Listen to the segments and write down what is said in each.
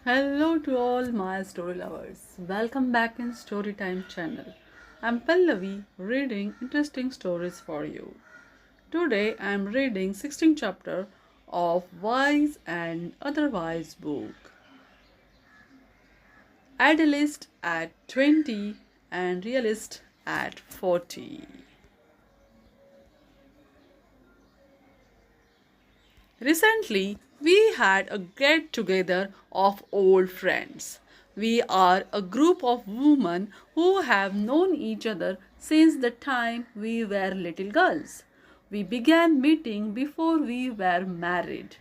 Hello to all my story lovers. Welcome back in Storytime channel. I'm Pallavi reading interesting stories for you. Today I'm reading 16th chapter of Wise and Otherwise book. Idealist at 20 and realist at 40. Recently, we had a get together of old friends. We are a group of women who have known each other since the time we were little girls. We began meeting before we were married.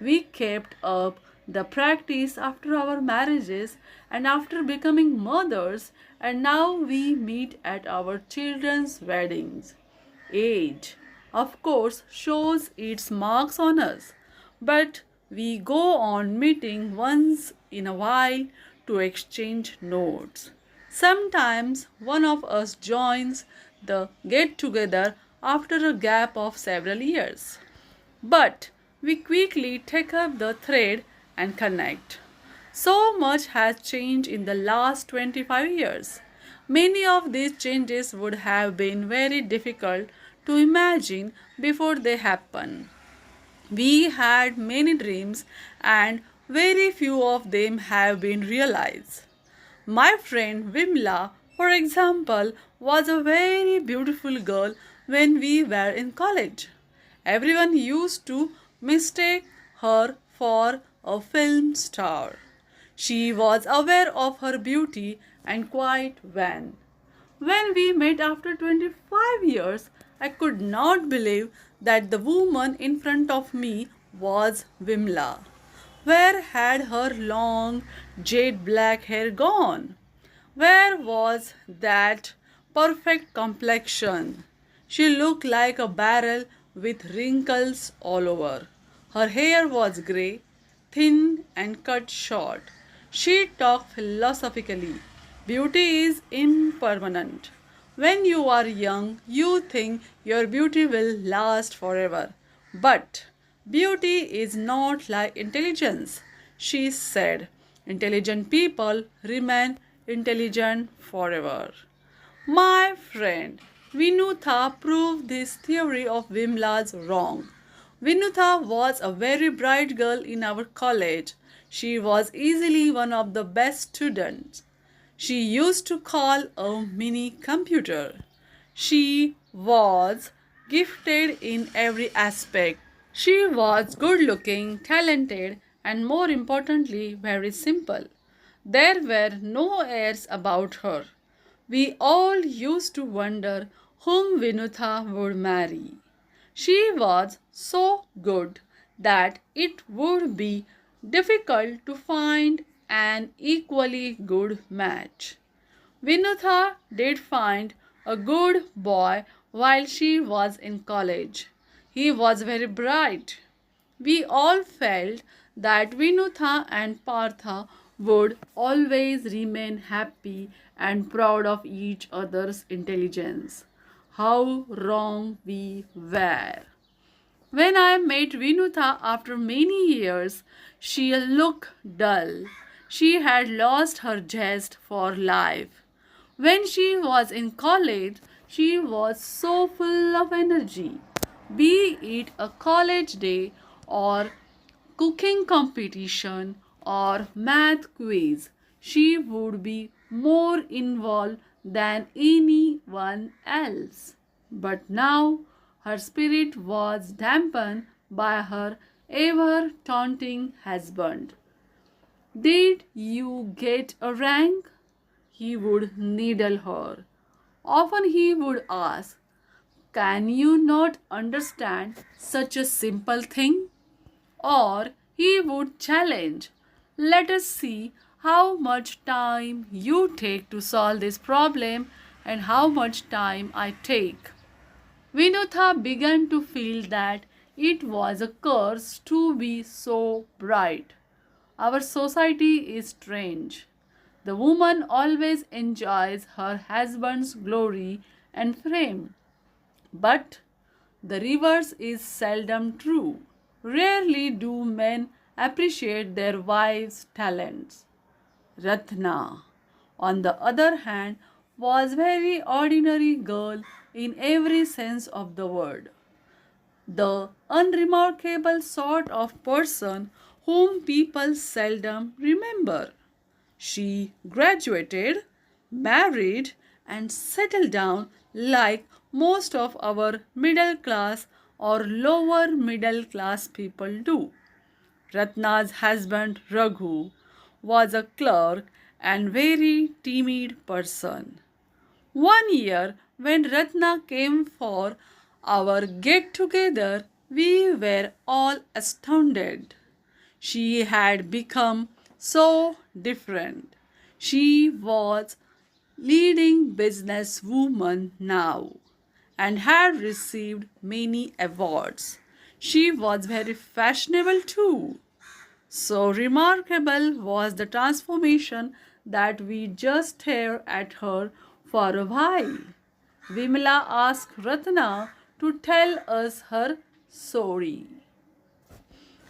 We kept up the practice after our marriages and after becoming mothers, and now we meet at our children's weddings. Age, of course, shows its marks on us, but we go on meeting once in a while to exchange notes. Sometimes one of us joins the get together after a gap of several years. But we quickly take up the thread and connect. So much has changed in the last 25 years. Many of these changes would have been very difficult to imagine before they happen. We had many dreams, and very few of them have been realized. My friend Vimla, for example, was a very beautiful girl when we were in college. Everyone used to mistake her for a film star. She was aware of her beauty and quite vain. When we met after 25 years, I could not believe that the woman in front of me was Vimla. Where had her long jet black hair gone? Where was that perfect complexion? She looked like a barrel with wrinkles all over. Her hair was grey, thin and cut short. She talked philosophically. Beauty is impermanent. When you are young, you think your beauty will last forever. But beauty is not like intelligence, she said. Intelligent people remain intelligent forever. My friend Vinutha proved this theory of Vimla's wrong. Vinutha was a very bright girl in our college. She was easily one of the best students. She used to call a mini computer. She was gifted in every aspect. She was good looking, talented, and more importantly, very simple. There were no airs about her. We all used to wonder whom Vinutha would marry. She was so good that it would be difficult to find an equally good match. Vinutha did find a good boy while she was in college. He was very bright. We all felt that Vinutha and Partha would always remain happy and proud of each other's intelligence. How wrong we were. When I met Vinutha after many years, she looked dull. She had lost her zest for life. When she was in college, she was so full of energy. Be it a college day or cooking competition or math quiz, she would be more involved than anyone else. But now her spirit was dampened by her ever taunting husband. Did you get a rank? He would needle her. Often he would ask, can you not understand such a simple thing? Or he would challenge, let us see how much time you take to solve this problem and how much time I take. Vinutha began to feel that it was a curse to be so bright. Our society is strange. The woman always enjoys her husband's glory and fame. But the reverse is seldom true. Rarely do men appreciate their wives' talents. Ratna, on the other hand, was very ordinary girl in every sense of the word. The unremarkable sort of person whom people seldom remember. She graduated, married, and settled down like most of our middle class or lower middle class people do. Ratna's husband Raghu was a clerk and very timid person. One year, when Ratna came for our get together, we were all astounded. She had become so different. She was leading businesswoman now and had received many awards. She was very fashionable too. So remarkable was the transformation that we just stared at her for a while. Vimla asked Ratna to tell us her story.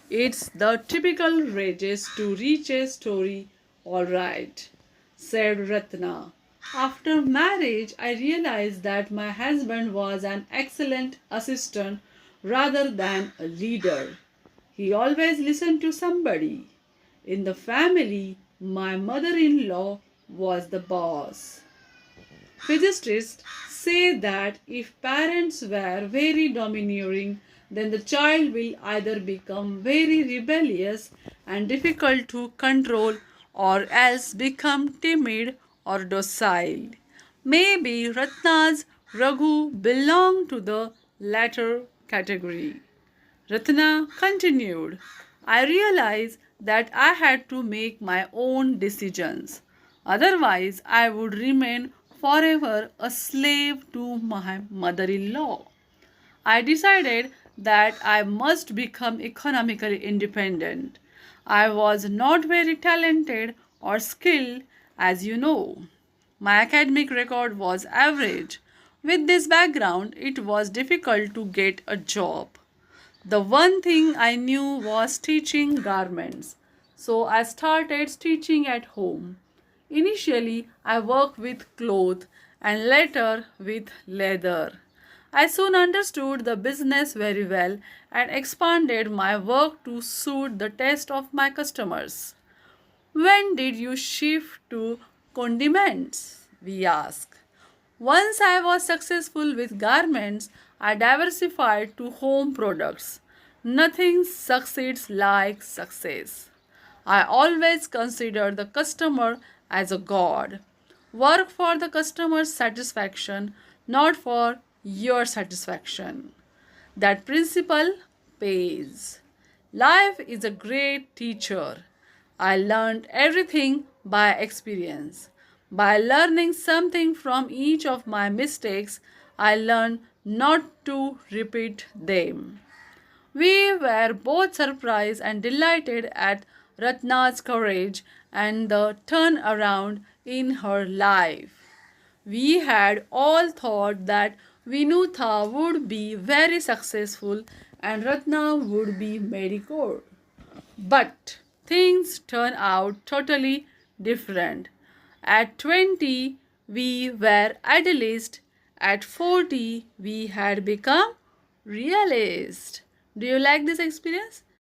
It's the typical rages to riches story, all right, said Ratna. After marriage, I realized that my husband was an excellent assistant rather than a leader. He always listened to somebody. In the family, my mother in law was the boss. Physicists say that if parents were very domineering, then the child will either become very rebellious and difficult to control or else become timid or docile. Maybe Ratna's Raghu belonged to the latter category. Ratna continued, I realized that I had to make my own decisions. Otherwise, I would remain forever a slave to my mother in law. I decided that I must become economically independent. I was not very talented or skilled, as you know. My academic record was average. With this background, it was difficult to get a job. The one thing I knew was stitching garments, so I started stitching at home. Initially, I worked with cloth and later with leather. I soon understood the business very well and expanded my work to suit the taste of my customers. When did you shift to condiments? We asked. Once I was successful with garments, I diversified to home products. Nothing succeeds like success. I always consider the customer as a god. Work for the customer's satisfaction, not for your satisfaction. That principle pays. Life is a great teacher. I learned everything by experience. By learning something from each of my mistakes, I learned not to repeat them. We were both surprised and delighted at Ratna's courage and the turnaround in her life. We had all thought that Vinutha would be very successful and Ratna would be mediocre. But things turned out totally different. At 20, we were idealists. At 40, we had become realists. Do you like this experience?